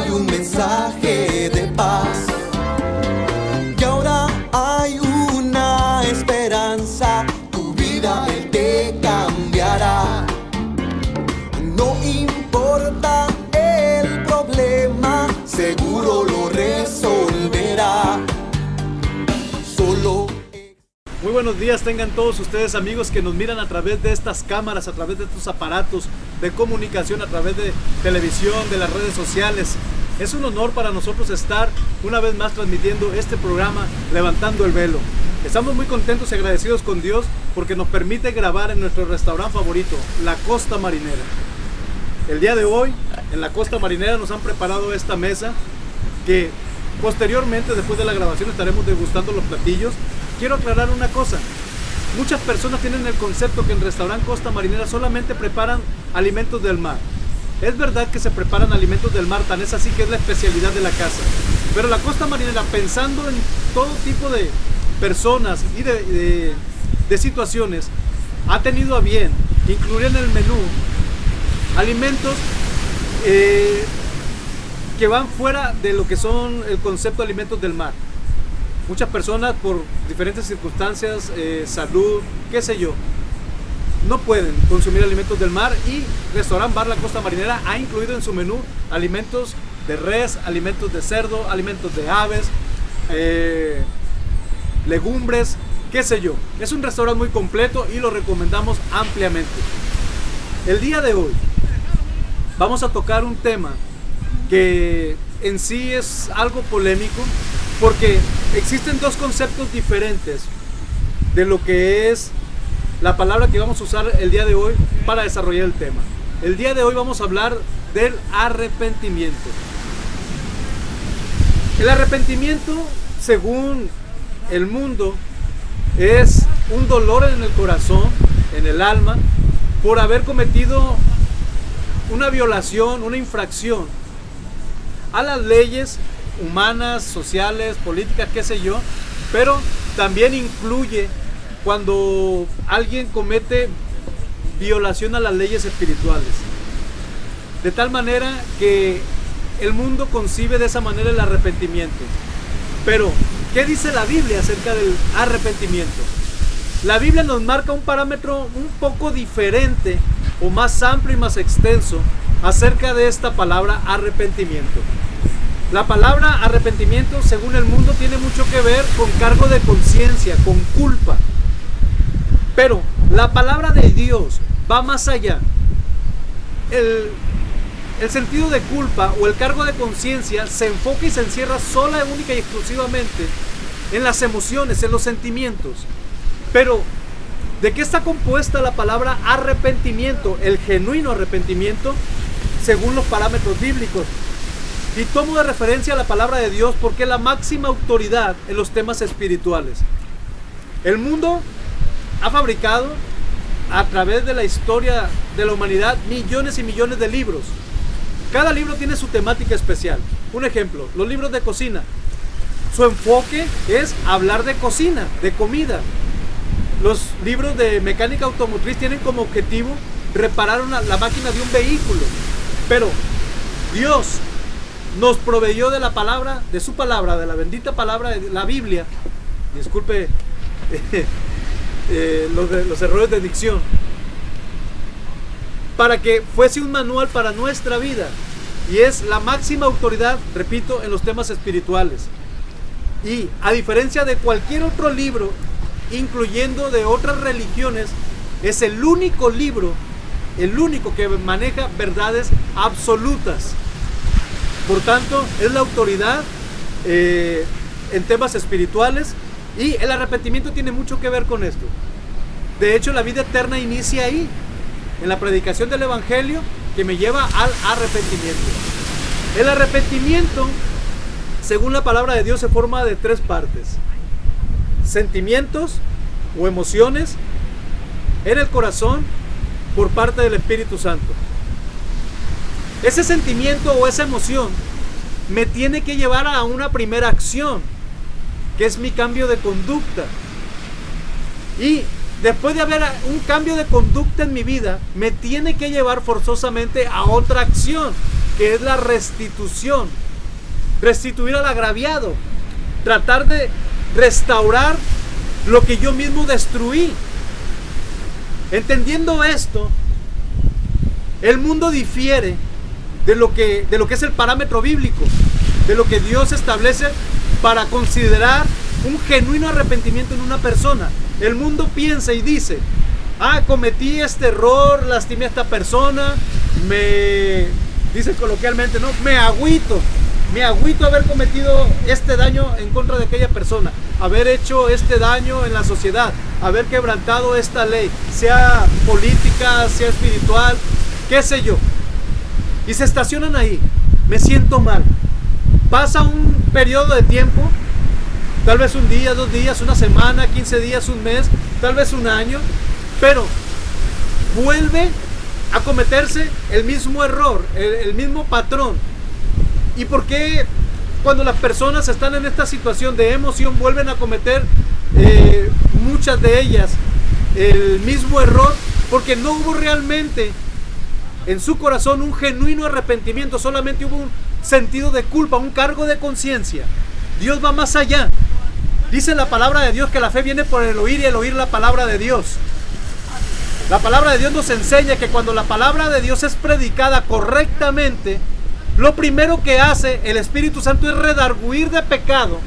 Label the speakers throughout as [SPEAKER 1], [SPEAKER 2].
[SPEAKER 1] hay un mensaje de paz, que ahora hay una esperanza, tu vida Él te cambiará. No importa el problema, seguro lo resolverá. Solo...
[SPEAKER 2] Muy buenos días tengan todos ustedes, amigos que nos miran a través de estas cámaras, a través de estos aparatos de comunicación, a través de televisión, de las redes sociales. Es un honor para nosotros estar una vez más transmitiendo este programa Levantando el Velo. Estamos muy contentos y agradecidos con Dios porque nos permite grabar en nuestro restaurante favorito, La Costa Marinera. El día de hoy, en La Costa Marinera, nos han preparado esta mesa que posteriormente, después de la grabación, estaremos degustando los platillos. Quiero aclarar una cosa. Muchas personas tienen el concepto que en Restaurante Costa Marinera solamente preparan alimentos del mar. Es verdad que se preparan alimentos del mar, tan es así que es la especialidad de la casa. Pero la Costa Marinera, pensando en todo tipo de personas y de situaciones, ha tenido a bien incluir en el menú alimentos que van fuera de lo que son el concepto de alimentos del mar. Muchas personas, por diferentes circunstancias, salud, qué sé yo, no pueden consumir alimentos del mar, y Restaurant Bar La Costa Marinera ha incluido en su menú alimentos de res, alimentos de cerdo, alimentos de aves, legumbres, qué sé yo. Es un restaurante muy completo y lo recomendamos ampliamente. El día de hoy vamos a tocar un tema que en sí es algo polémico, porque existen dos conceptos diferentes de lo que es la palabra que vamos a usar el día de hoy para desarrollar el tema. El día de hoy vamos a hablar del arrepentimiento. El arrepentimiento, según el mundo, es un dolor en el corazón, en el alma, por haber cometido una violación, una infracción a las leyes humanas, sociales, políticas, qué sé yo, pero también incluye cuando alguien comete violación a las leyes espirituales. De tal manera que el mundo concibe de esa manera el arrepentimiento. Pero, ¿qué dice la Biblia acerca del arrepentimiento? La Biblia nos marca un parámetro un poco diferente, o más amplio y más extenso, acerca de esta palabra arrepentimiento. La palabra arrepentimiento, según el mundo, tiene mucho que ver con cargo de conciencia, con culpa. Pero la palabra de Dios va más allá. El sentido de culpa o el cargo de conciencia se enfoca y se encierra sola, única y exclusivamente en las emociones, en los sentimientos. Pero, ¿de qué está compuesta la palabra arrepentimiento? El genuino arrepentimiento, según los parámetros bíblicos. Y tomo de referencia a la palabra de Dios porque es la máxima autoridad en los temas espirituales. El mundo ha fabricado a través de la historia de la humanidad millones y millones de libros. Cada libro tiene su temática especial. Un ejemplo, los libros de cocina. Su enfoque es hablar de cocina, de comida. Los libros de mecánica automotriz tienen como objetivo reparar la máquina de un vehículo. Pero Dios nos proveyó de la palabra, de su palabra, de la bendita palabra de la Biblia. Disculpe los errores de dicción, para que fuese un manual para nuestra vida, y es la máxima autoridad, repito, en los temas espirituales. Y a diferencia de cualquier otro libro, incluyendo de otras religiones, es el único libro, el único que maneja verdades absolutas. Por tanto, es la autoridad en temas espirituales, y el arrepentimiento tiene mucho que ver con esto. De hecho, la vida eterna inicia ahí, en la predicación del Evangelio, que me lleva al arrepentimiento. El arrepentimiento, según la palabra de Dios, se forma de tres partes: sentimientos o emociones en el corazón por parte del Espíritu Santo. Ese sentimiento o esa emoción me tiene que llevar a una primera acción, que es mi cambio de conducta. Y después de haber un cambio de conducta en mi vida, me tiene que llevar forzosamente a otra acción, que es la restitución. Restituir al agraviado. Tratar de restaurar lo que yo mismo destruí. Entendiendo esto, el mundo difiere de lo que es el parámetro bíblico, de lo que Dios establece para considerar un genuino arrepentimiento en una persona. El mundo piensa y dice: cometí este error, lastimé a esta persona, dice coloquialmente, ¿no? Me agüito haber cometido este daño en contra de aquella persona, haber hecho este daño en la sociedad, haber quebrantado esta ley, sea política, sea espiritual, qué sé yo. Y se estacionan ahí. Me siento mal. Pasa un periodo de tiempo, tal vez un día, 2 días, una semana, 15 días, un mes, tal vez un año, pero vuelve a cometerse el mismo error, el mismo patrón. ¿Y por qué cuando las personas están en esta situación de emoción vuelven a cometer muchas de ellas el mismo error? Porque no hubo realmente en su corazón un genuino arrepentimiento, solamente hubo un sentido de culpa, un cargo de conciencia. Dios va más allá. Dice la palabra de Dios que la fe viene por el oír y el oír la palabra de Dios. La palabra de Dios nos enseña que cuando la palabra de Dios es predicada correctamente, lo primero que hace el Espíritu Santo es redarguir de pecado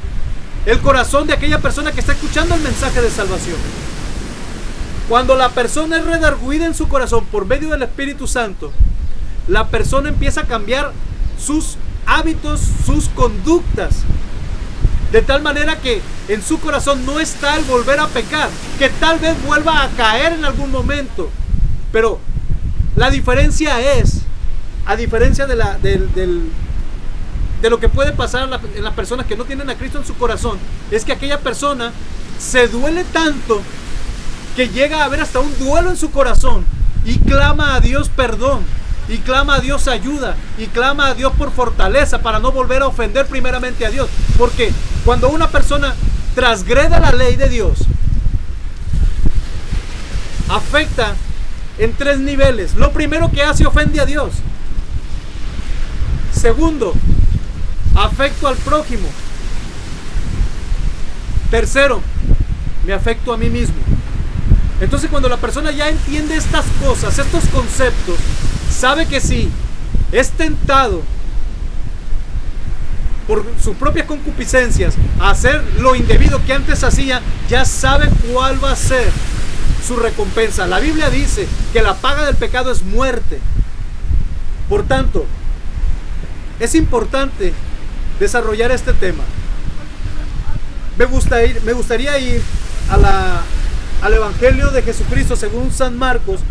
[SPEAKER 2] el corazón de aquella persona que está escuchando el mensaje de salvación. Cuando la persona es redarguida en su corazón por medio del Espíritu Santo, la persona empieza a cambiar sus hábitos, sus conductas, de tal manera que en su corazón no está el volver a pecar, que tal vez vuelva a caer en algún momento. Pero la diferencia es, a diferencia de lo que puede pasar en las personas que no tienen a Cristo en su corazón, es que aquella persona se duele tanto que llega a haber hasta un duelo en su corazón y clama a Dios perdón, y clama a Dios ayuda, y clama a Dios por fortaleza para no volver a ofender primeramente a Dios. Porque cuando una persona transgrede la ley de Dios, afecta en 3 niveles. Lo primero que hace, ofende a Dios. Segundo, afecto al prójimo. Tercero, me afecto a mí mismo. Entonces, cuando la persona ya entiende estas cosas, estos conceptos, sabe que si es tentado por sus propias concupiscencias a hacer lo indebido que antes hacía, ya sabe cuál va a ser su recompensa. La Biblia dice que la paga del pecado es muerte. Por tanto, es importante desarrollar este tema. Me gustaría ir al Evangelio de Jesucristo según San Marcos,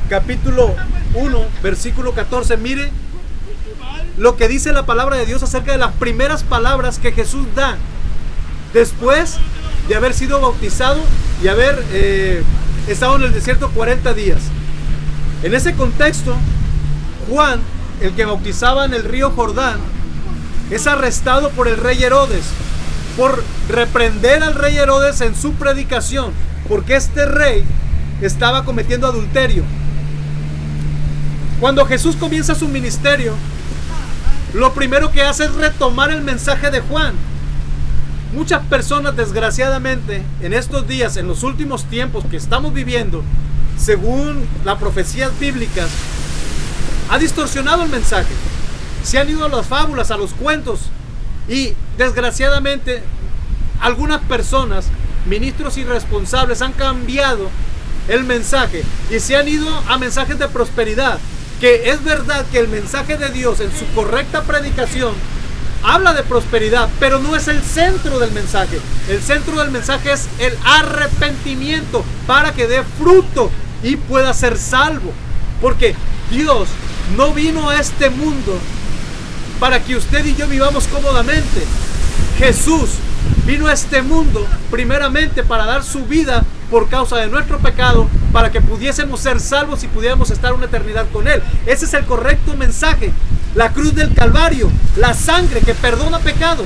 [SPEAKER 2] capítulo 1, versículo 14. Mire lo que dice la palabra de Dios acerca de las primeras palabras que Jesús da después de haber sido bautizado y haber estado en el desierto 40 días. En ese contexto, Juan, el que bautizaba en el río Jordán, es arrestado por el rey Herodes por reprender al rey Herodes en su predicación, porque este rey estaba cometiendo adulterio. Cuando Jesús comienza su ministerio, lo primero que hace es retomar el mensaje de Juan. Muchas personas, desgraciadamente, en estos días, en los últimos tiempos que estamos viviendo, según las profecías bíblicas, ha distorsionado el mensaje. Se han ido a las fábulas, a los cuentos, y desgraciadamente algunas personas, ministros irresponsables, han cambiado el mensaje y se han ido a mensajes de prosperidad. Que es verdad que el mensaje de Dios en su correcta predicación habla de prosperidad, pero no es el centro del mensaje. El centro del mensaje es el arrepentimiento para que dé fruto y pueda ser salvo. Porque Dios no vino a este mundo para que usted y yo vivamos cómodamente. Jesús vino a este mundo primeramente para dar su vida por causa de nuestro pecado, para que pudiésemos ser salvos y pudiéramos estar una eternidad con Él. Ese es el correcto mensaje. La cruz del Calvario, la sangre que perdona pecados.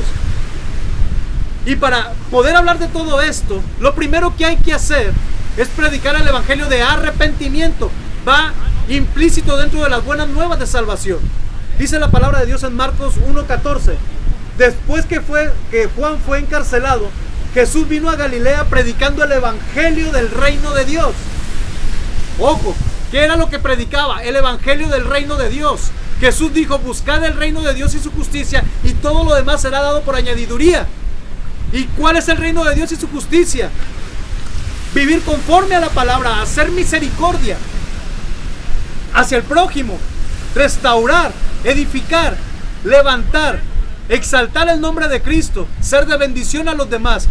[SPEAKER 2] Y para poder hablar de todo esto, lo primero que hay que hacer es predicar el evangelio de arrepentimiento. Va implícito dentro de las buenas nuevas de salvación. Dice la palabra de Dios en Marcos 1:14. Después que Juan fue encarcelado, Jesús vino a Galilea predicando el evangelio del reino de Dios. Ojo, ¿qué era lo que predicaba? El evangelio del reino de Dios. Jesús dijo: buscad el reino de Dios y su justicia, y todo lo demás será dado por añadiduría. ¿Y cuál es el reino de Dios y su justicia? Vivir conforme a la palabra, hacer misericordia hacia el prójimo, restaurar, edificar, levantar, exaltar el nombre de Cristo, ser de bendición a los demás,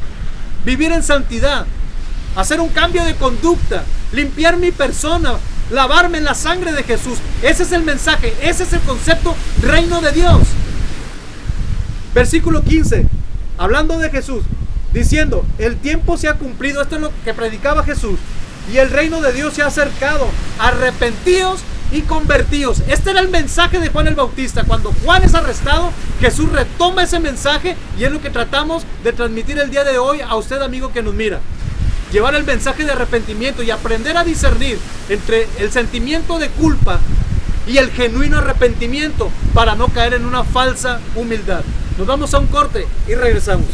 [SPEAKER 2] vivir en santidad, hacer un cambio de conducta, limpiar mi persona, lavarme en la sangre de Jesús. Ese es el mensaje, ese es el concepto reino de Dios. Versículo 15, hablando de Jesús, diciendo: el tiempo se ha cumplido. Esto es lo que predicaba Jesús, y el reino de Dios se ha acercado. Arrepentíos y convertíos. Este era el mensaje de Juan el Bautista. Cuando Juan es arrestado, Jesús retoma ese mensaje, y es lo que tratamos de transmitir el día de hoy a usted, amigo que nos mira. Llevar el mensaje de arrepentimiento y aprender a discernir entre el sentimiento de culpa y el genuino arrepentimiento, para no caer en una falsa humildad. Nos vamos a un corte y regresamos.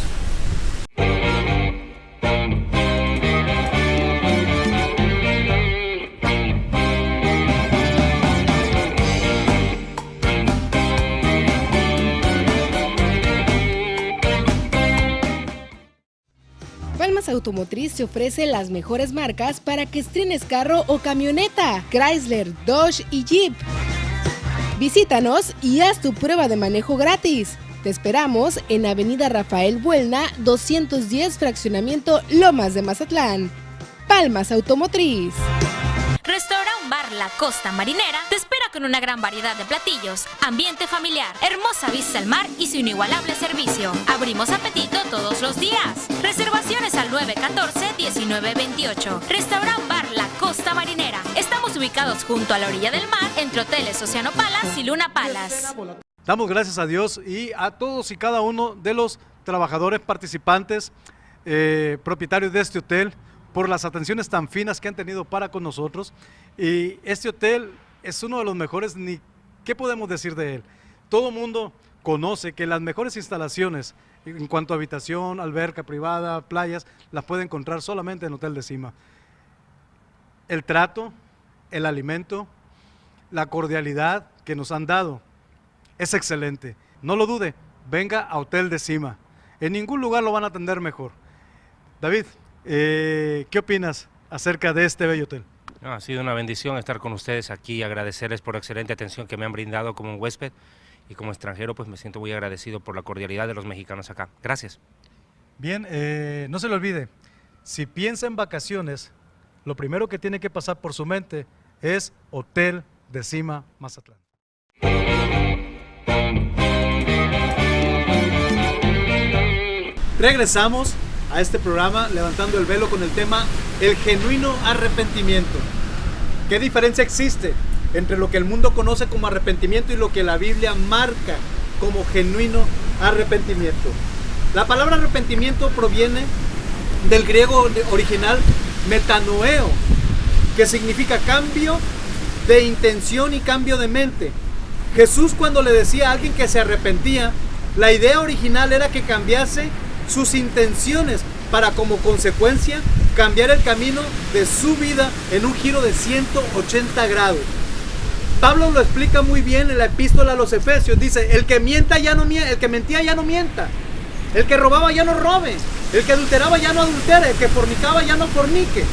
[SPEAKER 3] Palmas Automotriz te ofrece las mejores marcas para que estrenes carro o camioneta: Chrysler, Dodge y Jeep. Visítanos y haz tu prueba de manejo gratis. Te esperamos en Avenida Rafael Buelna, 210, Fraccionamiento Lomas de Mazatlán. Palmas Automotriz.
[SPEAKER 4] Restaurant Bar La Costa Marinera te espera con una gran variedad de platillos, ambiente familiar, hermosa vista al mar y su inigualable servicio. Abrimos apetito todos los días. Reservaciones al 914-1928. Restaurant Bar La Costa Marinera. Estamos ubicados junto a la orilla del mar, entre hoteles Oceano Palace y Luna Palace.
[SPEAKER 2] Damos gracias a Dios y a todos y cada uno de los trabajadores participantes, propietarios de este hotel, por las atenciones tan finas que han tenido para con nosotros. Y este hotel es uno de los mejores, ni qué podemos decir de él. Todo mundo conoce que las mejores instalaciones en cuanto a habitación, alberca privada, playas, las puede encontrar solamente en Hotel Decima. El trato, el alimento, la cordialidad que nos han dado es excelente. No lo dude, venga a Hotel Decima. En ningún lugar lo van a atender mejor. David, ¿qué opinas acerca de este bello hotel?
[SPEAKER 5] Ha sido una bendición estar con ustedes aquí, agradecerles por la excelente atención que me han brindado como un huésped, y como extranjero pues me siento muy agradecido por la cordialidad de los mexicanos acá. Gracias.
[SPEAKER 2] Bien, no se le olvide, si piensa en vacaciones, lo primero que tiene que pasar por su mente es Hotel Decima Mazatlán. Regresamos a este programa Levantando el Velo con el tema el genuino arrepentimiento. ¿Qué diferencia existe entre lo que el mundo conoce como arrepentimiento y lo que la Biblia marca como genuino arrepentimiento? La palabra arrepentimiento proviene del griego original metanoeo, que significa cambio de intención y cambio de mente. Jesús, cuando le decía a alguien que se arrepentía, la idea original era que cambiase sus intenciones para, como consecuencia, cambiar el camino de su vida en un giro de 180 grados. Pablo lo explica muy bien en la epístola a los Efesios. Dice: el que mienta ya no mienta, el que mentía ya no mienta, el que robaba ya no robe, el que adulteraba ya no adultere, el que fornicaba ya no fornique.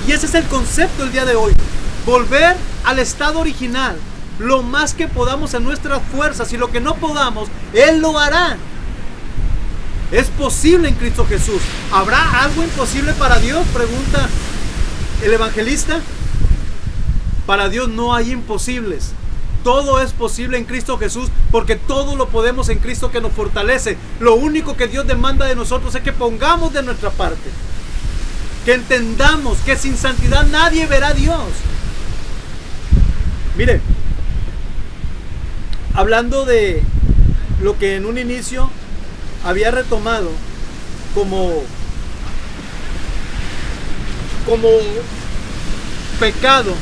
[SPEAKER 2] Y ese es el concepto el día de hoy: volver al estado original lo más que podamos en nuestras fuerzas, y lo que no podamos, Él lo hará. Es posible en Cristo Jesús. ¿Habrá algo imposible para Dios?, pregunta el evangelista. Para Dios no hay imposibles. Todo es posible en Cristo Jesús, porque todo lo podemos en Cristo que nos fortalece. Lo único que Dios demanda de nosotros es que pongamos de nuestra parte, que entendamos que sin santidad nadie verá a Dios. Mire, hablando de lo que en un inicio había retomado como pecado,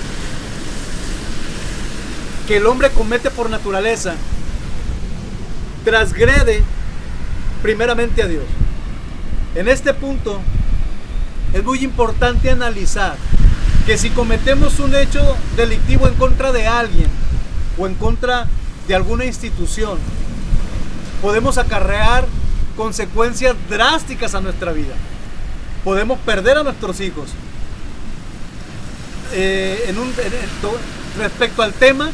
[SPEAKER 2] que el hombre comete por naturaleza, transgrede primeramente a Dios. En este punto es muy importante analizar que si cometemos un hecho delictivo en contra de alguien o en contra de alguna institución, podemos acarrear consecuencias drásticas a nuestra vida. Podemos perder a nuestros hijos. Respecto al tema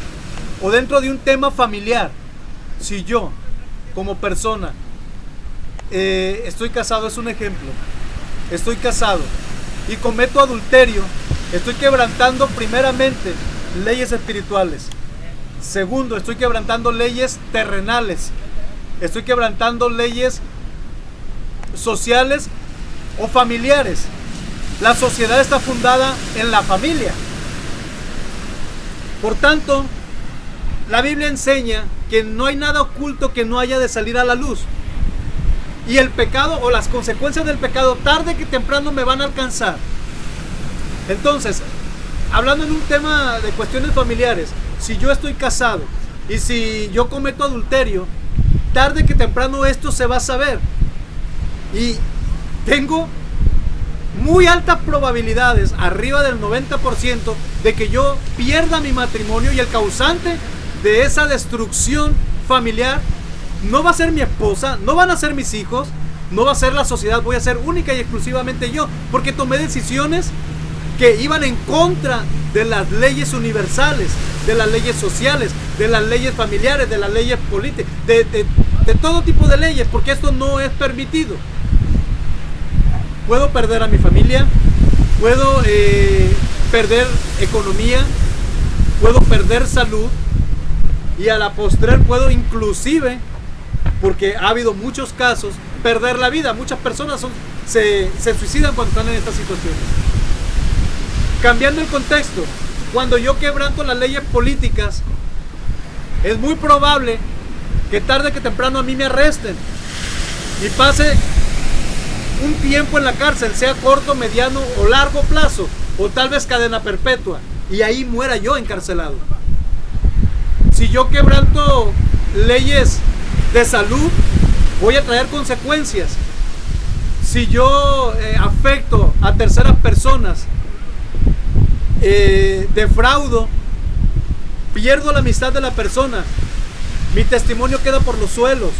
[SPEAKER 2] o dentro de un tema familiar, si yo como persona estoy casado, es un ejemplo, estoy casado y cometo adulterio, estoy quebrantando primeramente leyes espirituales. Segundo, estoy quebrantando leyes terrenales, estoy quebrantando leyes sociales o familiares. La sociedad está fundada en la familia. Por tanto, la Biblia enseña que no hay nada oculto que no haya de salir a la luz. Y el pecado o las consecuencias del pecado tarde que temprano me van a alcanzar. Entonces, hablando en un tema de cuestiones familiares, si yo estoy casado y si yo cometo adulterio, tarde que temprano esto se va a saber. Y tengo muy altas probabilidades, arriba del 90%, de que yo pierda mi matrimonio, y el causante de esa destrucción familiar no va a ser mi esposa, no van a ser mis hijos, no va a ser la sociedad, voy a ser única y exclusivamente yo, porque tomé decisiones que iban en contra de las leyes universales, de las leyes sociales, de las leyes familiares, de las leyes políticas, de todo tipo de leyes, porque esto no es permitido. Puedo perder a mi familia, puedo perder economía, puedo perder salud, y a la postre puedo inclusive, porque ha habido muchos casos, perder la vida. Muchas personas se suicidan cuando están en estas situaciones. Cambiando el contexto, cuando yo quebranto las leyes políticas, es muy probable que tarde que temprano a mí me arresten y pase un tiempo en la cárcel, sea corto, mediano o largo plazo, o tal vez cadena perpetua, y ahí muera yo encarcelado. Si yo quebranto leyes de salud, voy a traer consecuencias. Si yo afecto a terceras personas, defraudo, pierdo la amistad de la persona, mi testimonio queda por los suelos.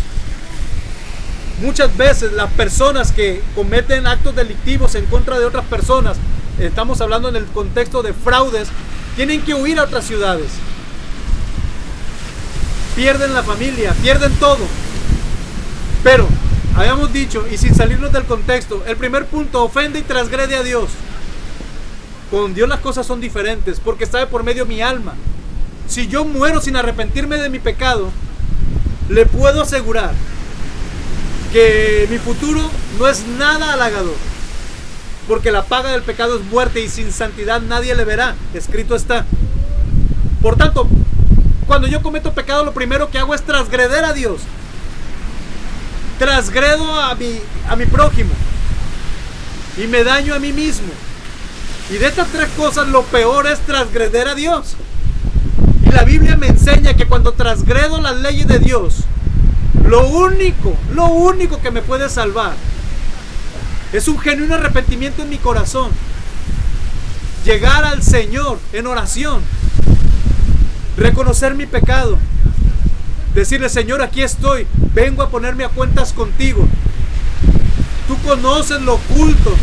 [SPEAKER 2] Muchas veces las personas que cometen actos delictivos en contra de otras personas, estamos hablando en el contexto de fraudes, tienen que huir a otras ciudades. Pierden la familia, pierden todo. Pero, habíamos dicho, y sin salirnos del contexto, el primer punto, ofende y transgrede a Dios. Con Dios las cosas son diferentes, porque está de por medio mi alma. Si yo muero sin arrepentirme de mi pecado, le puedo asegurar que mi futuro no es nada halagador, porque la paga del pecado es muerte, y sin santidad nadie le verá, escrito está. Por tanto, cuando yo cometo pecado, lo primero que hago es transgreder a Dios. Transgredo a mi prójimo y me daño a mí mismo. Y de estas tres cosas, lo peor es transgreder a Dios. Y la Biblia me enseña que cuando transgredo las leyes de Dios, lo único que me puede salvar es un genuino arrepentimiento en mi corazón. Llegar al Señor en oración, reconocer mi pecado, decirle: Señor, aquí estoy, vengo a ponerme a cuentas contigo. Tú conoces lo oculto,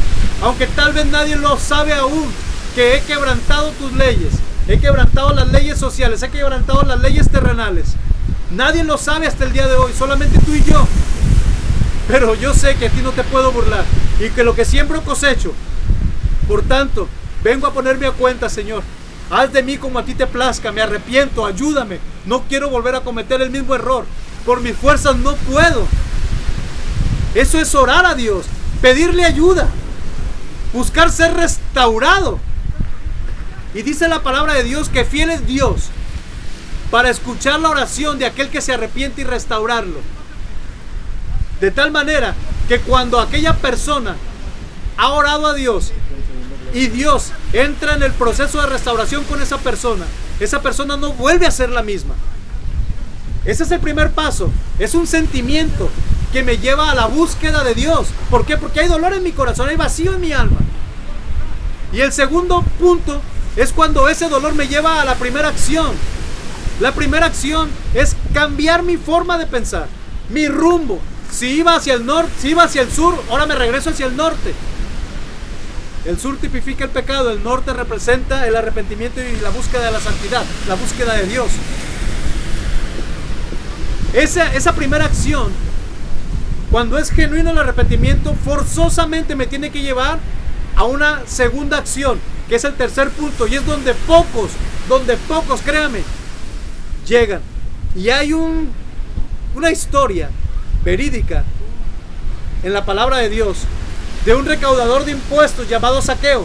[SPEAKER 2] aunque tal vez nadie lo sabe aún, que he quebrantado tus leyes, he quebrantado las leyes sociales, he quebrantado las leyes terrenales. Nadie lo sabe hasta el día de hoy, solamente tú y yo. Pero yo sé que a ti no te puedo burlar, y que lo que siembro cosecho. Por tanto, vengo a ponerme a cuenta, Señor. Haz de mí como a ti te plazca, me arrepiento, ayúdame. No quiero volver a cometer el mismo error. Por mis fuerzas no puedo. Eso es orar a Dios, pedirle ayuda, buscar ser restaurado. Y dice la palabra de Dios que fiel es Dios para escuchar la oración de aquel que se arrepiente y restaurarlo. De tal manera que cuando aquella persona ha orado a Dios y Dios entra en el proceso de restauración con esa persona no vuelve a ser la misma. Ese es el primer paso. Es un sentimiento que me lleva a la búsqueda de Dios. ¿Por qué? Porque hay dolor en mi corazón, hay vacío en mi alma. Y el segundo punto es cuando ese dolor me lleva a la primera acción. La primera acción es cambiar mi forma de pensar, mi rumbo. Si iba hacia el norte, si iba hacia el sur, ahora me regreso hacia el norte. El sur tipifica el pecado, el norte representa el arrepentimiento y la búsqueda de la santidad, la búsqueda de Dios. Esa primera acción, cuando es genuino el arrepentimiento, forzosamente me tiene que llevar a una segunda acción, que es el tercer punto, y es donde pocos, créame, llegan. Y hay una historia verídica en la palabra de Dios de un recaudador de impuestos llamado Zaqueo.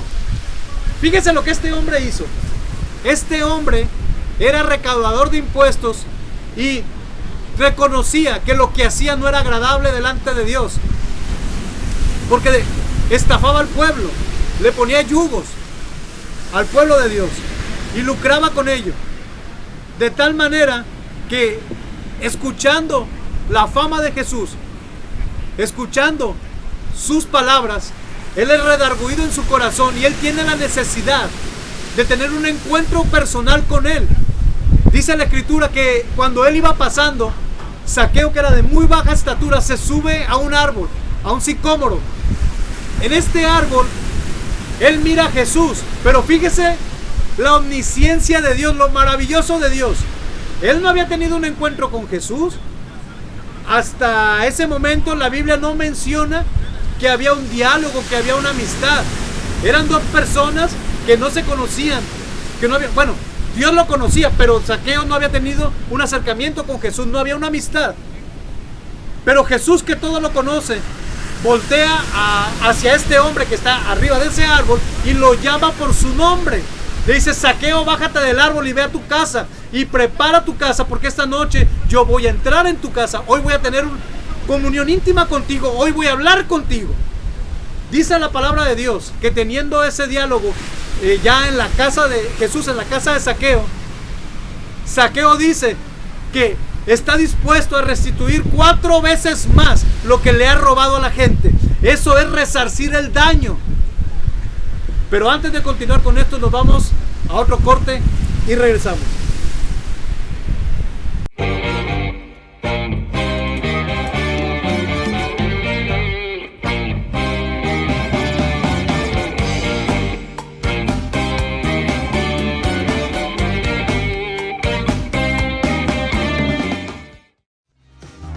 [SPEAKER 2] Fíjese lo que este hombre hizo. Este hombre era recaudador de impuestos y reconocía que lo que hacía no era agradable delante de Dios, porque estafaba al pueblo, le ponía yugos al pueblo de Dios y lucraba con ello, de tal manera que, escuchando la fama de Jesús, escuchando sus palabras, él es redarguido en su corazón y él tiene la necesidad de tener un encuentro personal con él. Dice la escritura que cuando él iba pasando, Zaqueo, que era de muy baja estatura, se sube a un árbol, a un sicómoro. En este árbol él mira a Jesús, pero fíjese la omnisciencia de Dios, lo maravilloso de Dios. Él no había tenido un encuentro con Jesús. Hasta ese momento la Biblia no menciona que había un diálogo, que había una amistad. Eran dos personas que no se conocían, que no había, bueno, Dios lo conocía, pero Zaqueo no había tenido un acercamiento con Jesús, no había una amistad. Pero Jesús, que todo lo conoce, voltea hacia este hombre que está arriba de ese árbol y lo llama por su nombre. Le dice: Zaqueo, bájate del árbol y ve a tu casa y prepara tu casa, porque esta noche yo voy a entrar en tu casa. Hoy voy a tener una comunión íntima contigo, hoy voy a hablar contigo. Dice la palabra de Dios que teniendo ese diálogo ya en la casa de Jesús, en la casa de Zaqueo, Zaqueo dice que está dispuesto a restituir 4 veces más lo que le ha robado a la gente. Eso es resarcir el daño. Pero antes de continuar con esto, nos vamos a otro corte y regresamos.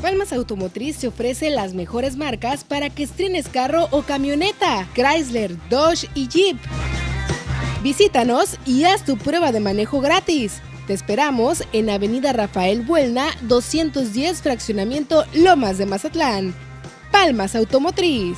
[SPEAKER 3] Palmas Automotriz te ofrece las mejores marcas para que estrenes carro o camioneta: Chrysler, Dodge y Jeep. Visítanos y haz tu prueba de manejo gratis. Te esperamos en Avenida Rafael Buelna, 210, Fraccionamiento Lomas de Mazatlán. Palmas Automotriz.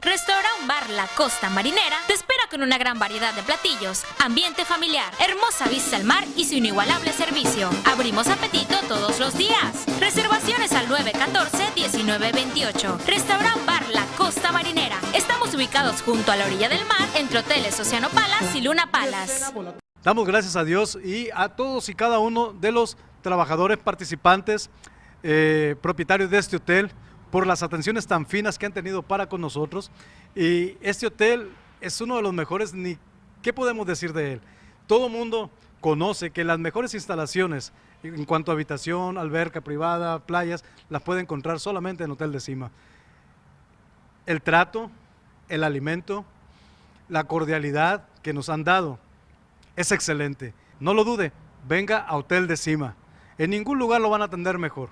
[SPEAKER 4] Restaurant Bar La Costa Marinera te espera con una gran variedad de platillos, ambiente familiar, hermosa vista al mar y su inigualable servicio. Abrimos apetito todos los días. Reservaciones al 914-1928. Restaurant Bar La Costa Marinera. Estamos ubicados junto a la orilla del mar, entre hoteles Oceano Palace y Luna Palace.
[SPEAKER 2] Damos gracias a Dios y a todos y cada uno de los trabajadores participantes, propietarios de este hotel, por las atenciones tan finas que han tenido para con nosotros. Y este hotel es uno de los mejores, ¿qué podemos decir de él? Todo mundo conoce que las mejores instalaciones en cuanto a habitación, alberca privada, playas, las puede encontrar solamente en Hotel de Cima. El trato, el alimento, la cordialidad que nos han dado es excelente. No lo dude, venga a Hotel de Cima. En ningún lugar lo van a atender mejor.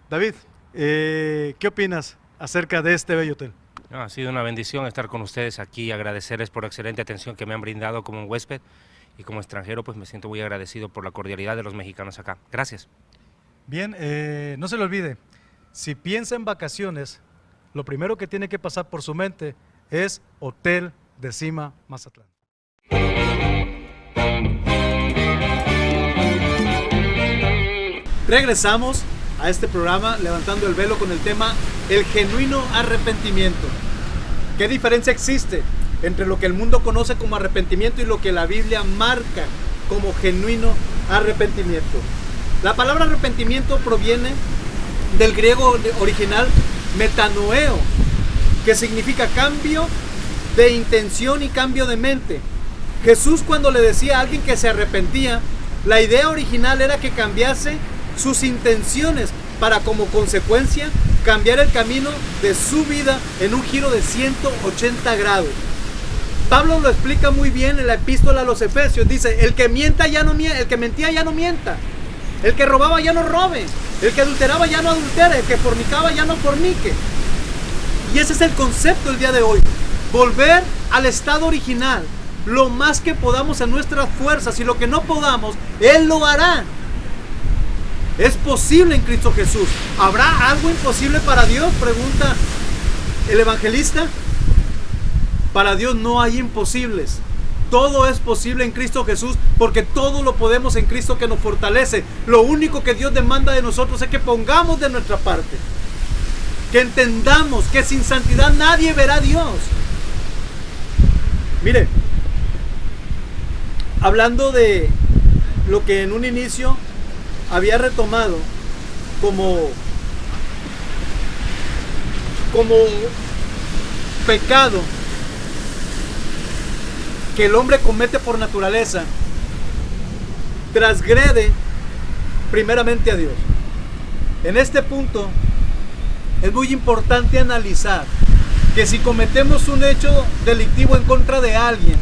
[SPEAKER 2] David, ¿qué opinas acerca de este bello hotel?
[SPEAKER 5] No, ha sido una bendición estar con ustedes aquí, agradecerles por la excelente atención que me han brindado como un huésped, y como extranjero pues me siento muy agradecido por la cordialidad de los mexicanos acá. Gracias.
[SPEAKER 2] Bien, no se le olvide, si piensa en vacaciones, lo primero que tiene que pasar por su mente es Hotel de Cima Mazatlán. Regresamos a este programa levantando el velo con el tema el genuino arrepentimiento. ¿Qué diferencia existe entre lo que el mundo conoce como arrepentimiento y lo que la Biblia marca como genuino arrepentimiento. La palabra arrepentimiento proviene del griego original metanoeo, que significa cambio de intención y cambio de mente. Jesús, cuando le decía a alguien que se arrepentía, la idea original era que cambiase sus intenciones para, como consecuencia, cambiar el camino de su vida en un giro de 180 grados. Pablo lo explica muy bien en la epístola a los Efesios. Dice: el que mienta ya no mienta, el que mentía ya no mienta, el que robaba ya no robe, el que adulteraba ya no adultere, el que fornicaba ya no fornique. Y ese es el concepto el día de hoy: volver al estado original lo más que podamos en nuestras fuerzas, y lo que no podamos, Él lo hará. Es posible en Cristo Jesús. ¿Habrá algo imposible para Dios?, pregunta el evangelista. Para Dios no hay imposibles. Todo es posible en Cristo Jesús, porque todo lo podemos en Cristo que nos fortalece. Lo único que Dios demanda de nosotros es que pongamos de nuestra parte, que entendamos que sin santidad nadie verá a Dios. Mire, hablando de lo que en un inicio había retomado como pecado que el hombre comete por naturaleza, transgrede primeramente a Dios. En este punto es muy importante analizar que si cometemos un hecho delictivo en contra de alguien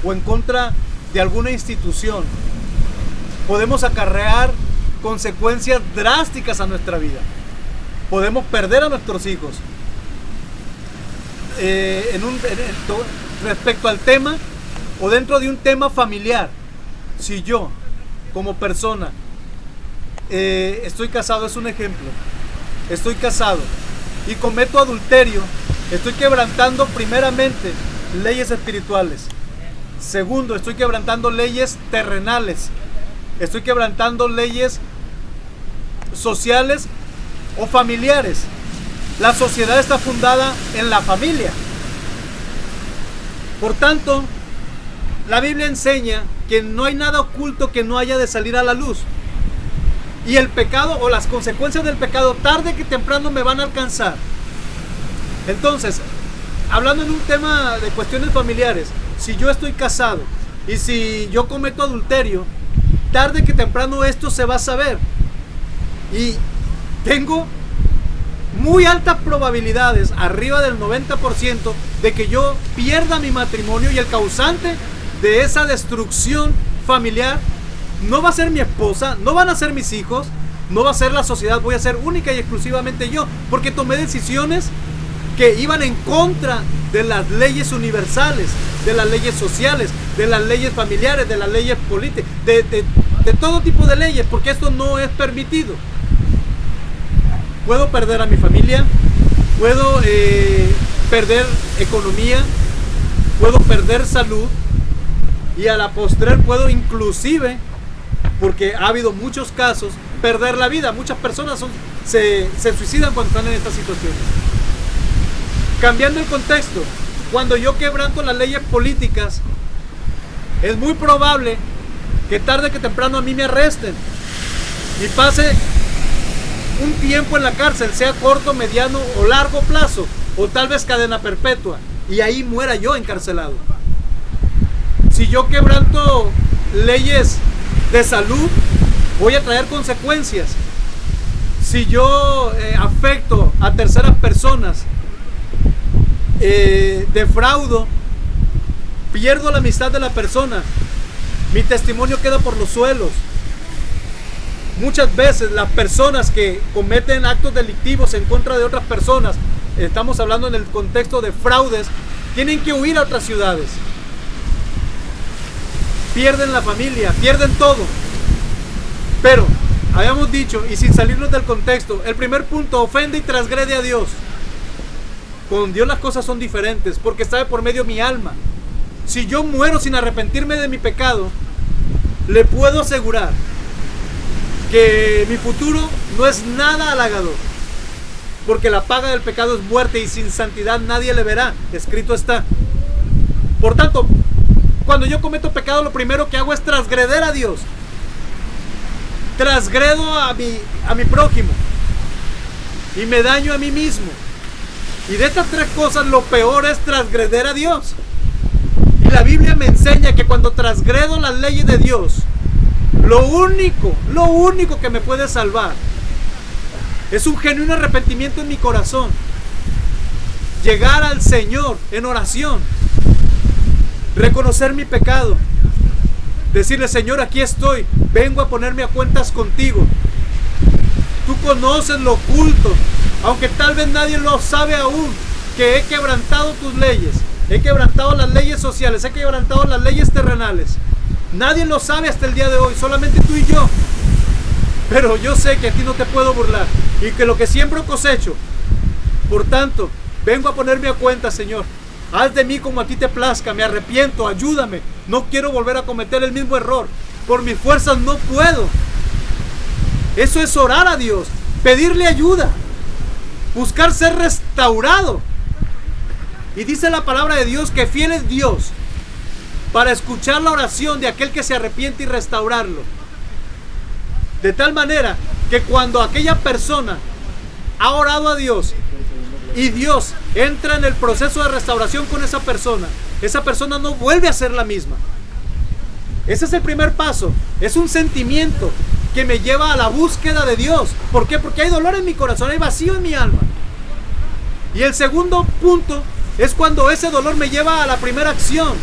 [SPEAKER 2] o en contra de alguna institución, podemos acarrear consecuencias drásticas a nuestra vida. Podemos perder a nuestros hijos. Respecto al tema, o dentro de un tema familiar, si yo como persona estoy casado, es un ejemplo, estoy casado y cometo adulterio, estoy quebrantando primeramente leyes espirituales. Segundo, estoy quebrantando leyes terrenales, estoy quebrantando leyes sociales o familiares. La sociedad está fundada en la familia. Por tanto, la Biblia enseña que no hay nada oculto que no haya de salir a la luz. Y el pecado o las consecuencias del pecado, tarde que temprano, me van a alcanzar. Entonces, hablando en un tema de cuestiones familiares, si yo estoy casado y si yo cometo adulterio, tarde que temprano esto se va a saber. Y tengo muy altas probabilidades, arriba del 90%, de que yo pierda mi matrimonio, y el causante de esa destrucción familiar no va a ser mi esposa, no van a ser mis hijos, no va a ser la sociedad, voy a ser única y exclusivamente yo, porque tomé decisiones que iban en contra de las leyes universales, de las leyes sociales, de las leyes familiares, de las leyes políticas, de todo tipo de leyes, porque esto no es permitido. Puedo perder a mi familia, puedo perder economía, puedo perder salud, y a la postre puedo inclusive, porque ha habido muchos casos, perder la vida. Muchas personas se suicidan cuando están en estas situaciones. Cambiando el contexto, cuando yo quebranto las leyes políticas, es muy probable que tarde que temprano a mí me arresten y pase un tiempo en la cárcel, sea corto, mediano o largo plazo, o tal vez cadena perpetua, y ahí muera yo encarcelado. Si yo quebranto leyes de salud, voy a traer consecuencias. Si yo afecto a terceras personas, defraudo, pierdo la amistad de la persona, mi testimonio queda por los suelos. Muchas veces las personas que cometen actos delictivos en contra de otras personas, estamos hablando en el contexto de fraudes, tienen que huir a otras ciudades. Pierden la familia, pierden todo. Pero, habíamos dicho, y sin salirnos del contexto, el primer punto: ofende y transgrede a Dios. Con Dios las cosas son diferentes, porque está de por medio mi alma. Si yo muero sin arrepentirme de mi pecado, le puedo asegurar que mi futuro no es nada halagador, porque la paga del pecado es muerte, y sin santidad nadie le verá. Escrito está. Por tanto, cuando yo cometo pecado, lo primero que hago es transgreder a Dios. Transgredo a mi prójimo. Y me daño a mí mismo. Y de estas tres cosas, lo peor es transgreder a Dios. Y la Biblia me enseña que cuando transgredo las leyes de Dios, lo único que me puede salvar es un genuino arrepentimiento en mi corazón. Llegar al Señor en oración. Reconocer mi pecado. Decirle: Señor, aquí estoy. Vengo a ponerme a cuentas contigo. Tú conoces lo oculto, aunque tal vez nadie lo sabe aún, que he quebrantado tus leyes. He quebrantado las leyes sociales. He quebrantado las leyes terrenales. Nadie lo sabe hasta el día de hoy. Solamente tú y yo. Pero yo sé que a ti no te puedo burlar. Y que lo que siembro cosecho. Por tanto, vengo a ponerme a cuenta, Señor. Haz de mí como a ti te plazca. Me arrepiento, ayúdame. No quiero volver a cometer el mismo error. Por mis fuerzas no puedo. Eso es orar a Dios. Pedirle ayuda. Buscar ser restaurado. Y dice la palabra de Dios que fiel es Dios para escuchar la oración de aquel que se arrepiente y restaurarlo. De tal manera que cuando aquella persona ha orado a Dios y Dios entra en el proceso de restauración con esa persona no vuelve a ser la misma. Ese es el primer paso. Es un sentimiento que me lleva a la búsqueda de Dios. ¿Por qué? Porque hay dolor en mi corazón, hay vacío en mi alma. Y el segundo punto es cuando ese dolor me lleva a la primera acción.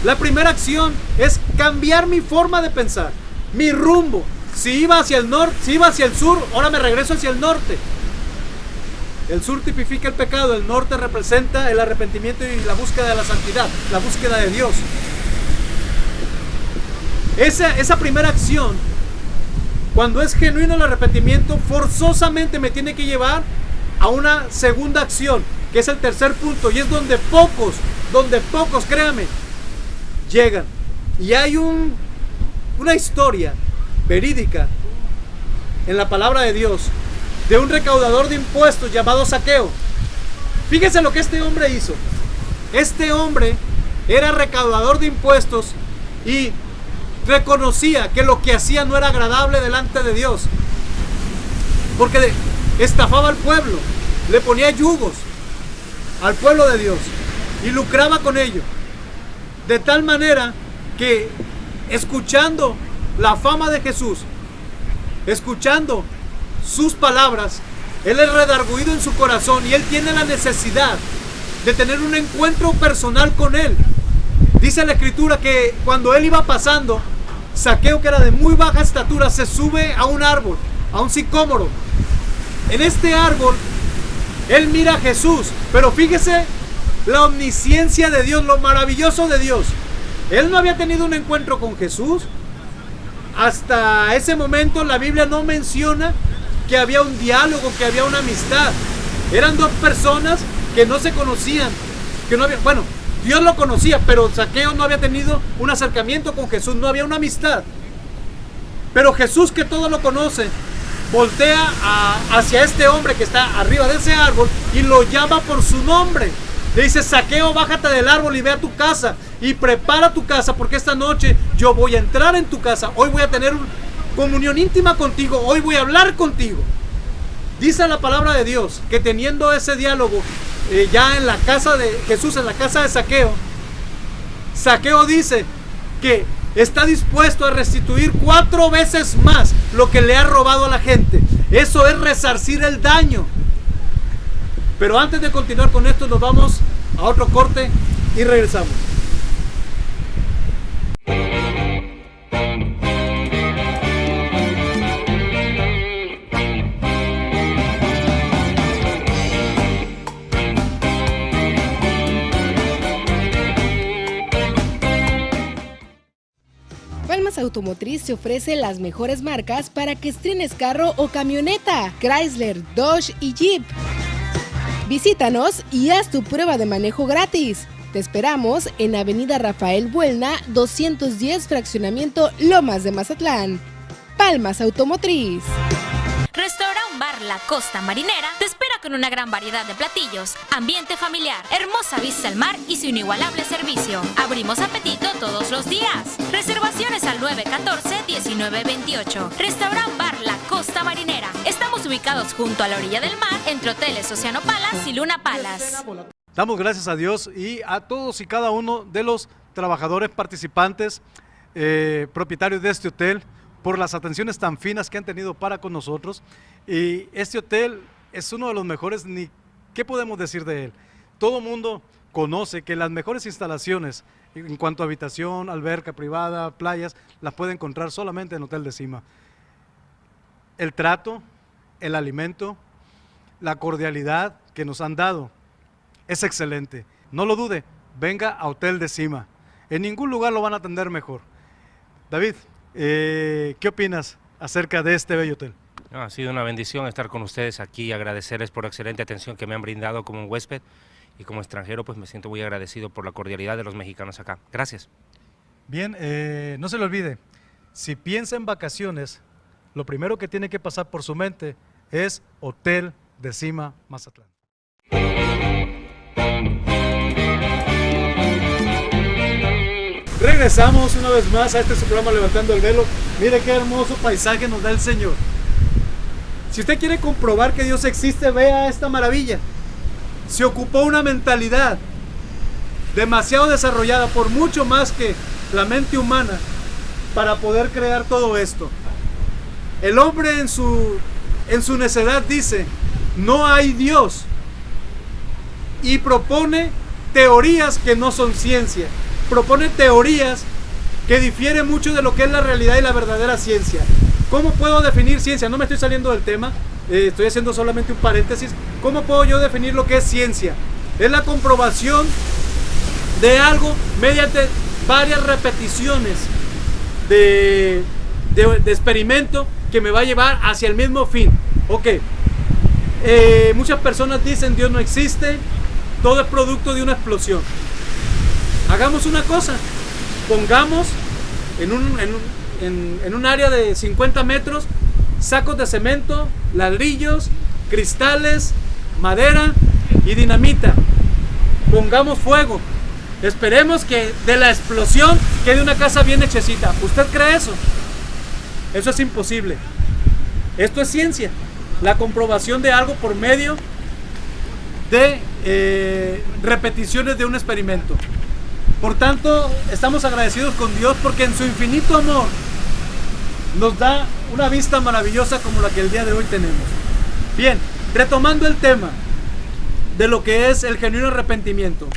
[SPEAKER 2] La primera acción es cambiar mi forma de pensar, mi rumbo. Si iba hacia el norte, si iba hacia el sur, ahora me regreso hacia el norte. El sur tipifica el pecado, el norte representa el arrepentimiento y la búsqueda de la santidad, la búsqueda de Dios. Esa primera acción, cuando es genuino el arrepentimiento, forzosamente me tiene que llevar a una segunda acción, que es el tercer punto, y es donde pocos, créanme, llegan. Y hay una historia verídica en la palabra de Dios de un recaudador de impuestos llamado Zaqueo. Fíjense lo que este hombre hizo. Este hombre era recaudador de impuestos y reconocía que lo que hacía no era agradable delante de Dios, porque estafaba al pueblo, le ponía yugos al pueblo de Dios y lucraba con ello. De tal manera que, escuchando la fama de Jesús, escuchando sus palabras, él es redarguido en su corazón y él tiene la necesidad de tener un encuentro personal con él. Dice la escritura que cuando él iba pasando, Zaqueo, que era de muy baja estatura, se sube a un árbol, a un sicómoro. En este árbol él mira a Jesús, pero fíjese la omnisciencia de Dios, lo maravilloso de Dios. Él no había tenido un encuentro con Jesús. Hasta ese momento la Biblia no menciona que había un diálogo, que había una amistad. Eran dos personas que no se conocían, que no había, bueno, Dios lo conocía, pero Zaqueo no había tenido un acercamiento con Jesús, no había una amistad. Pero Jesús, que todo lo conoce, voltea hacia este hombre que está arriba de ese árbol y lo llama por su nombre. Le dice: Zaqueo, bájate del árbol y ve a tu casa y prepara tu casa, porque esta noche yo voy a entrar en tu casa. Hoy voy a tener una comunión íntima contigo, hoy voy a hablar contigo. Dice la palabra de Dios que teniendo ese diálogo ya en la casa de Jesús, en la casa de Zaqueo, Zaqueo dice que está dispuesto a restituir 4 veces más lo que le ha robado a la gente. Eso es resarcir el daño. Pero antes de continuar con esto, nos vamos a otro corte y regresamos.
[SPEAKER 3] Palmas Automotriz te ofrece las mejores marcas para que estrenes carro o camioneta: Chrysler, Dodge y Jeep. Visítanos y haz tu prueba de manejo gratis. Te esperamos en Avenida Rafael Buelna, 210, Fraccionamiento Lomas de Mazatlán. Palmas Automotriz.
[SPEAKER 4] Restaurant Bar La Costa Marinera te espera con con una gran variedad de platillos, ambiente familiar, hermosa vista al mar y su inigualable servicio. Abrimos apetito todos los días. Reservaciones al 914-1928. Restaurant Bar La Costa Marinera. Estamos ubicados junto a la orilla del mar, entre hoteles Oceano Palace y Luna Palace.
[SPEAKER 2] Damos gracias a Dios y a todos y cada uno de los trabajadores participantes, propietarios de este hotel, por las atenciones tan finas que han tenido para con nosotros. Y este hotel es uno de los mejores, ni qué podemos decir de él. Todo mundo conoce que las mejores instalaciones en cuanto a habitación, alberca privada, playas, las puede encontrar solamente en Hotel de Cima. El trato, el alimento, la cordialidad que nos han dado es excelente. No lo dude, venga a Hotel de Cima. En ningún lugar lo van a atender mejor. David, ¿qué opinas acerca de este bello hotel?
[SPEAKER 5] No, ha sido una bendición estar con ustedes aquí y agradecerles por la excelente atención que me han brindado como un huésped, y como extranjero pues me siento muy agradecido por la cordialidad de los mexicanos acá. Gracias.
[SPEAKER 2] Bien, no se le olvide, si piensa en vacaciones, lo primero que tiene que pasar por su mente es Hotel de Cima Mazatlán. Regresamos una vez más a este su programa Levantando el Velo. Mire qué hermoso paisaje nos da el Señor. Si usted quiere comprobar que Dios existe, vea esta maravilla. Se ocupó una mentalidad demasiado desarrollada, por mucho más que la mente humana, para poder crear todo esto. El hombre en su necedad dice, no hay Dios, y propone teorías que no son ciencia. Propone teorías que difieren mucho de lo que es la realidad y la verdadera ciencia. ¿Cómo puedo definir ciencia? No me estoy saliendo del tema, estoy haciendo solamente un paréntesis. ¿Cómo puedo yo definir lo que es ciencia? Es la comprobación de algo mediante varias repeticiones de experimento que me va a llevar hacia el mismo fin. Ok, muchas personas dicen Dios no existe, todo es producto de una explosión. Hagamos una cosa, pongamos en un área de 50 metros sacos de cemento, ladrillos, cristales, madera y dinamita. Pongamos fuego. Esperemos que de la explosión quede una casa bien hechecita. ¿Usted cree eso? Eso es imposible. Esto es ciencia. La comprobación de algo por medio de repeticiones de un experimento. Por tanto, estamos agradecidos con Dios porque en su infinito amor nos da una vista maravillosa como la que el día de hoy tenemos. Bien, retomando el tema de lo que es el genuino arrepentimiento,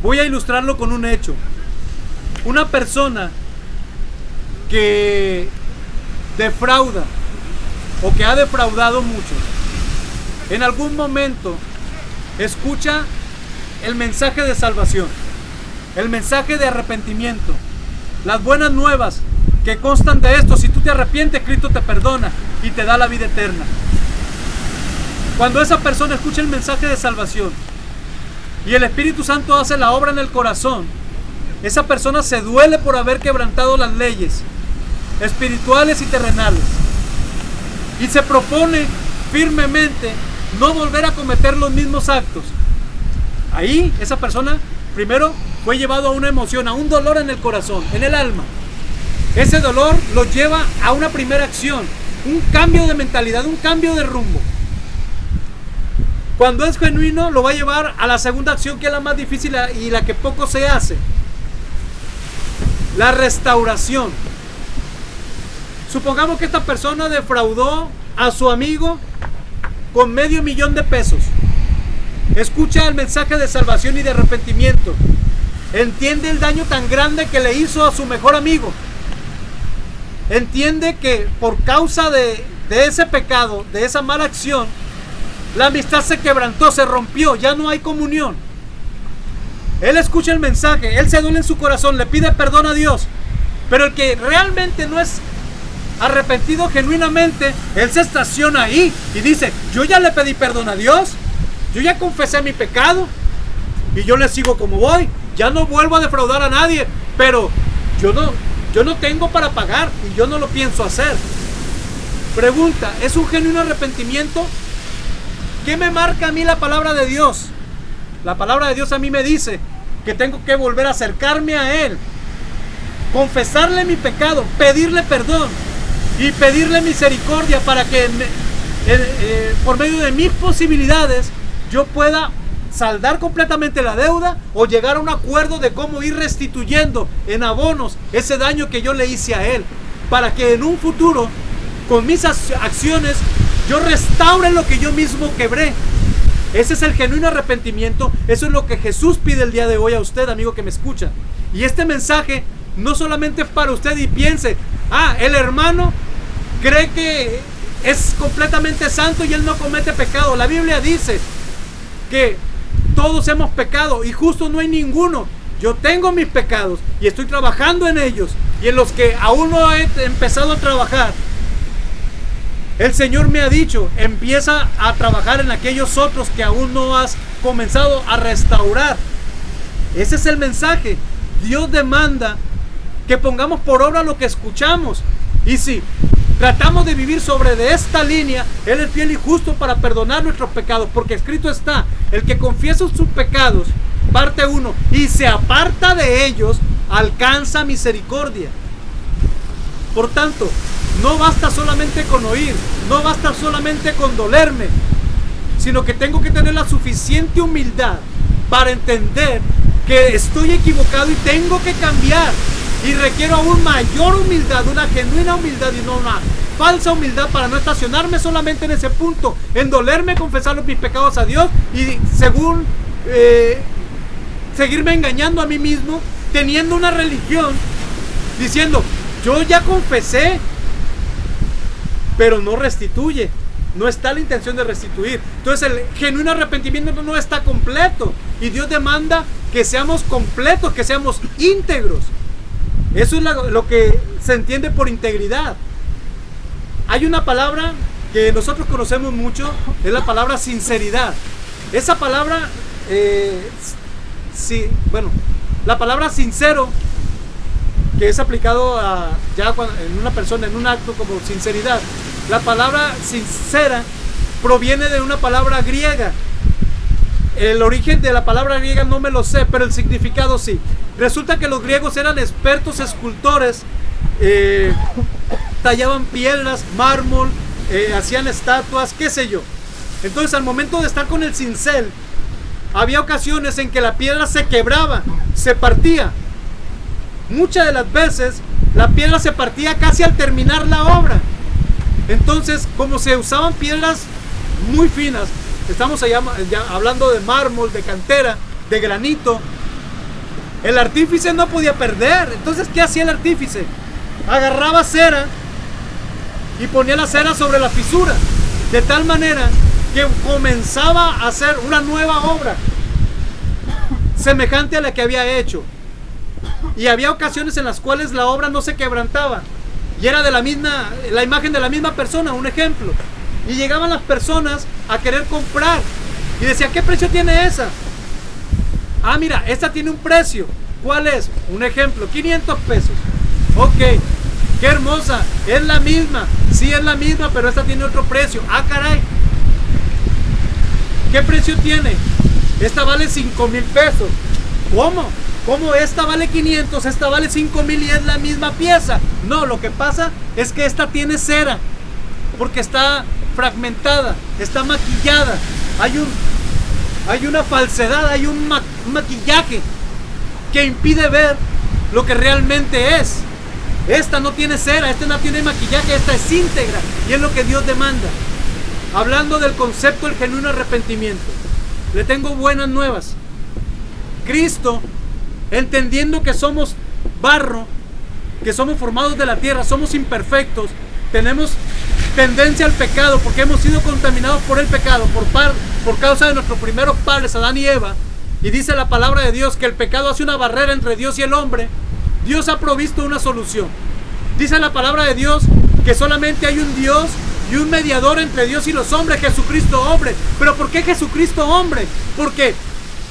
[SPEAKER 2] voy a ilustrarlo con un hecho. Una persona que defrauda o que ha defraudado mucho, en algún momento escucha el mensaje de salvación, el mensaje de arrepentimiento, las buenas nuevas que constan de esto. Si tú te arrepientes, Cristo te perdona y te da la vida eterna. Cuando esa persona escucha el mensaje de salvación y el Espíritu Santo hace la obra en el corazón, esa persona se duele por haber quebrantado las leyes espirituales y terrenales y se propone firmemente no volver a cometer los mismos actos. Ahí esa persona primero fue llevado a una emoción, a un dolor en el corazón, en el alma. Ese dolor lo lleva a una primera acción, un cambio de mentalidad, un cambio de rumbo. Cuando es genuino, lo va a llevar a la segunda acción, que es la más difícil y la que poco se hace: la restauración. Supongamos que esta persona defraudó a su amigo con $500,000 de pesos. Escucha el mensaje de salvación y de arrepentimiento. Entiende el daño tan grande que le hizo a su mejor amigo. Entiende que por causa de ese pecado, de esa mala acción, la amistad se quebrantó, se rompió, ya no hay comunión. Él escucha el mensaje, él se duele en su corazón, le pide perdón a Dios. Pero el que realmente no es arrepentido genuinamente, él se estaciona ahí y dice: yo ya le pedí perdón a Dios, yo ya confesé mi pecado y yo le sigo como voy, ya no vuelvo a defraudar a nadie, pero yo no tengo para pagar y yo no lo pienso hacer. Pregunta: ¿es un genuino arrepentimiento? ¿Qué me marca a mí la palabra de Dios? La palabra de Dios a mí me dice que tengo que volver a acercarme a Él, confesarle mi pecado, pedirle perdón y pedirle misericordia para que por medio de mis posibilidades yo pueda saldar completamente la deuda o llegar a un acuerdo de cómo ir restituyendo en abonos ese daño que yo le hice a Él, para que en un futuro con mis acciones yo restaure lo que yo mismo quebré. Ese es el genuino arrepentimiento. Eso es lo que Jesús pide el día de hoy a usted, amigo que me escucha. Y este mensaje no solamente es para usted y piense, el hermano cree que es completamente santo y él no comete pecado. La Biblia dice que todos hemos pecado y justo no hay ninguno. Yo tengo mis pecados y estoy trabajando en ellos, y en los que aún no he empezado a trabajar, el Señor me ha dicho, empieza a trabajar en aquellos otros que aún no has comenzado a restaurar. Ese es el mensaje. Dios demanda que pongamos por obra lo que escuchamos. Y si tratamos de vivir sobre de esta línea, Él es fiel y justo para perdonar nuestros pecados, porque escrito está, el que confiesa sus pecados, parte 1, y se aparta de ellos, alcanza misericordia. Por tanto, no basta solamente con oír, no basta solamente con dolerme, sino que tengo que tener la suficiente humildad para entender que estoy equivocado y tengo que cambiar. Y requiero aún mayor humildad, una genuina humildad y no una falsa humildad, para no estacionarme solamente en ese punto, en dolerme, confesar mis pecados a Dios y según seguirme engañando a mí mismo, teniendo una religión, diciendo, yo ya confesé, pero no restituye, no está la intención de restituir. Entonces el genuino arrepentimiento no está completo, y Dios demanda que seamos completos, que seamos íntegros. Eso es lo que se entiende por integridad. Hay una palabra que nosotros conocemos mucho, es la palabra sinceridad. Esa palabra, la palabra sincero, que es aplicado en una persona, en un acto como sinceridad. La palabra sincera proviene de una palabra griega. El origen de la palabra griega no me lo sé, pero el significado sí. Resulta que los griegos eran expertos escultores, tallaban piedras, mármol, hacían estatuas, qué sé yo. Entonces, al momento de estar con el cincel, había ocasiones en que la piedra se quebraba, se partía. Muchas de las veces la piedra se partía casi al terminar la obra. Entonces, como se usaban piedras muy finas, estamos allá hablando de mármol, de cantera, de granito, el artífice no podía perder. Entonces, ¿qué hacía el artífice? Agarraba cera y ponía la cera sobre la fisura, de tal manera que comenzaba a hacer una nueva obra semejante a la que había hecho. Y había ocasiones en las cuales la obra no se quebrantaba y era de la imagen de la misma persona, un ejemplo. Y llegaban las personas a querer comprar y decían, ¿qué precio tiene esa? Mira, esta tiene un precio. ¿Cuál es? Un ejemplo, 500 pesos. Ok, qué hermosa, es la misma. Sí, es la misma, pero esta tiene otro precio. Caray, ¿qué precio tiene? Esta vale 5,000 pesos. ¿Cómo? ¿Cómo esta vale 500, esta vale 5,000 y es la misma pieza? No, lo que pasa es que esta tiene cera, porque está fragmentada, está maquillada. Hay una falsedad, hay un maquillaje que impide ver lo que realmente es. Esta no tiene cera, esta no tiene maquillaje, esta es íntegra, y es lo que Dios demanda. Hablando del concepto del genuino arrepentimiento, le tengo buenas nuevas. Cristo, entendiendo que somos barro, que somos formados de la tierra, somos imperfectos, tenemos tendencia al pecado porque hemos sido contaminados por el pecado por causa de nuestros primeros padres, Adán y Eva. Y dice la palabra de Dios que el pecado hace una barrera entre Dios y el hombre. Dios ha provisto una solución. Dice la palabra de Dios que solamente hay un Dios y un mediador entre Dios y los hombres, Jesucristo hombre. ¿Pero por qué Jesucristo hombre? Porque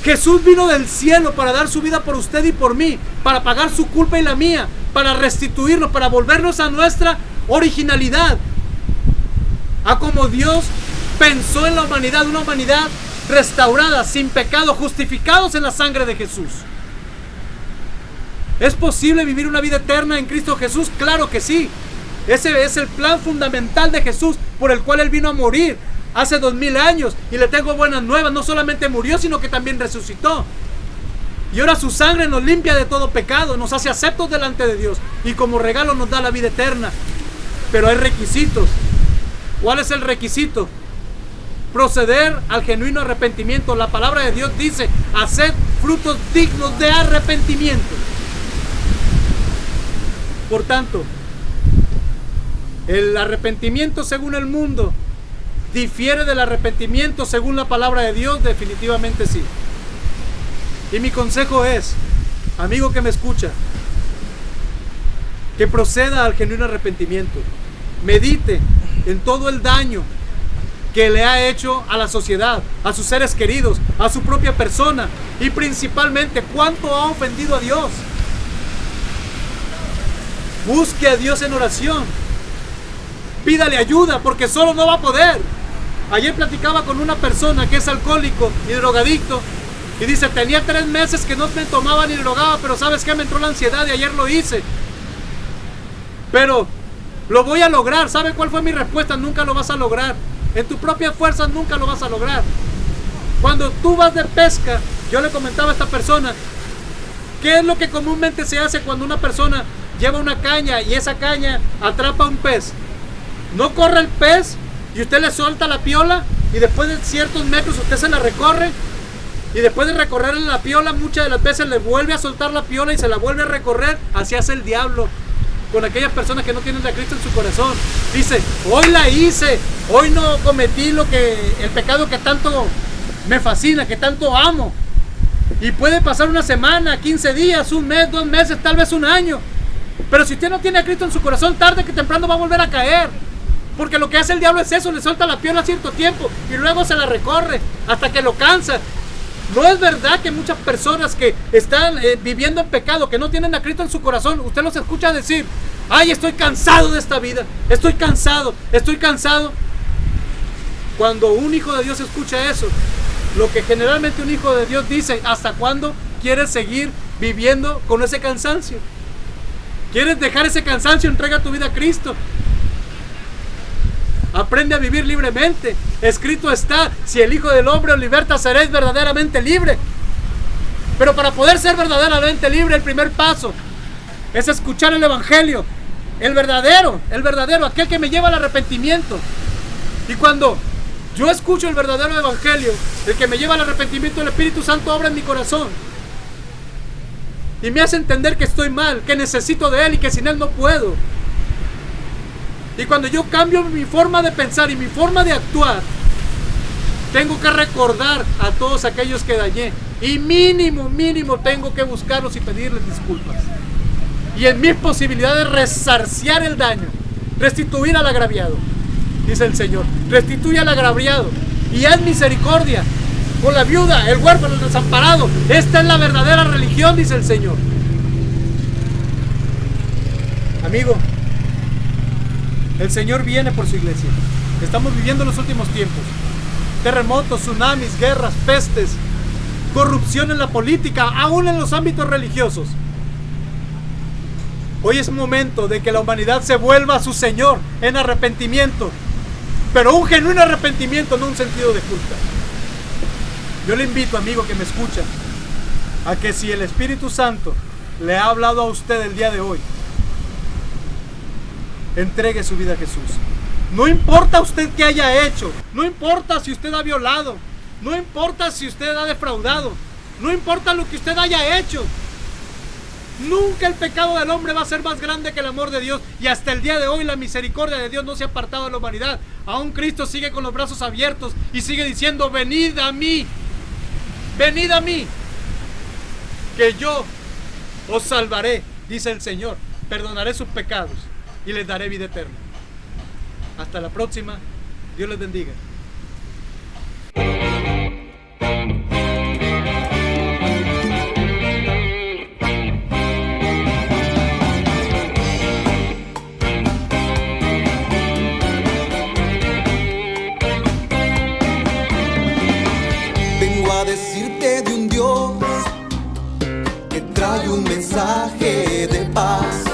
[SPEAKER 2] Jesús vino del cielo para dar su vida por usted y por mí, para pagar su culpa y la mía, para restituirnos, para volvernos a nuestra originalidad, a como Dios pensó en la humanidad, una humanidad restaurada, sin pecado, justificados en la sangre de Jesús. ¿Es posible vivir una vida eterna en Cristo Jesús? Claro que sí. Ese es el plan fundamental de Jesús, por el cual Él vino a morir hace 2000 años. Y le tengo buenas nuevas, no solamente murió, sino que también resucitó. Y ahora su sangre nos limpia de todo pecado, nos hace aceptos delante de Dios, y como regalo nos da la vida eterna. Pero hay requisitos. ¿Cuál es el requisito? Proceder al genuino arrepentimiento. La palabra de Dios dice: haced frutos dignos de arrepentimiento. Por tanto, el arrepentimiento según el mundo difiere del arrepentimiento según la palabra de Dios. Definitivamente sí. Y mi consejo es, amigo que me escucha, que proceda al genuino arrepentimiento. Medite en todo el daño que le ha hecho a la sociedad, a sus seres queridos, a su propia persona, y principalmente cuánto ha ofendido a Dios. Busque a Dios en oración. Pídale ayuda, porque solo no va a poder. Ayer platicaba con una persona que es alcohólico y drogadicto, y dice: tenía 3 meses que no me tomaba ni drogaba, pero ¿sabes qué? Me entró la ansiedad y ayer lo hice. Pero lo voy a lograr. ¿Sabe cuál fue mi respuesta? Nunca lo vas a lograr. En tus propias fuerzas nunca lo vas a lograr. Cuando tú vas de pesca, yo le comentaba a esta persona, ¿qué es lo que comúnmente se hace cuando una persona lleva una caña y esa caña atrapa un pez? No corre el pez y usted le suelta la piola, y después de ciertos metros usted se la recorre, y después de recorrerle la piola muchas de las veces le vuelve a soltar la piola y se la vuelve a recorrer. Así hace el diablo con aquellas personas que no tienen a Cristo en su corazón. Dice: hoy la hice, hoy no cometí el pecado que tanto me fascina, que tanto amo. Y puede pasar una semana, 15 días, un mes, 2 meses, tal vez un año. Pero si usted no tiene a Cristo en su corazón, tarde que temprano va a volver a caer. Porque lo que hace el diablo es eso: le suelta la piola a cierto tiempo y luego se la recorre hasta que lo cansa. No es verdad que muchas personas que están viviendo en pecado, que no tienen a Cristo en su corazón, usted los escucha decir: ay, estoy cansado de esta vida, estoy cansado. Cuando un hijo de Dios escucha eso, lo que generalmente un hijo de Dios dice: ¿hasta cuándo quieres seguir viviendo con ese cansancio? ¿Quieres dejar ese cansancio? Entrega tu vida a Cristo. Aprende a vivir libremente. Escrito está: si el Hijo del Hombre os liberta, seréis verdaderamente libre. Pero para poder ser verdaderamente libre, el primer paso es escuchar el Evangelio, el verdadero, aquel que me lleva al arrepentimiento. Y cuando yo escucho el verdadero Evangelio, el que me lleva al arrepentimiento, el Espíritu Santo obra en mi corazón y me hace entender que estoy mal, que necesito de Él y que sin Él no puedo. Y cuando yo cambio mi forma de pensar y mi forma de actuar, tengo que recordar a todos aquellos que dañé, y mínimo tengo que buscarlos y pedirles disculpas. Y en mis posibilidades resarciar el daño, restituir al agraviado. Dice el Señor: restituye al agraviado y haz misericordia con la viuda, el huérfano, el desamparado. Esta es la verdadera religión, dice el Señor. Amigo, el Señor viene por su iglesia. Estamos viviendo los últimos tiempos: terremotos, tsunamis, guerras, pestes, corrupción en la política, aún en los ámbitos religiosos. Hoy es momento de que la humanidad se vuelva a su Señor en arrepentimiento, pero un genuino arrepentimiento, no un sentido de culpa. Yo le invito, amigo que me escucha, a que si el Espíritu Santo le ha hablado a usted el día de hoy, entregue su vida a Jesús. No importa usted qué haya hecho, no importa si usted ha violado, no importa si usted ha defraudado, no importa lo que usted haya hecho. Nunca el pecado del hombre va a ser más grande que el amor de Dios. Y hasta el día de hoy la misericordia de Dios no se ha apartado de la humanidad. Aún Cristo sigue con los brazos abiertos y sigue diciendo: venid a mí, que yo os salvaré, dice el Señor. Perdonaré sus pecados y les daré vida eterna. Hasta la próxima. Dios les bendiga.
[SPEAKER 1] oírte de un Dios que trae un mensaje de paz.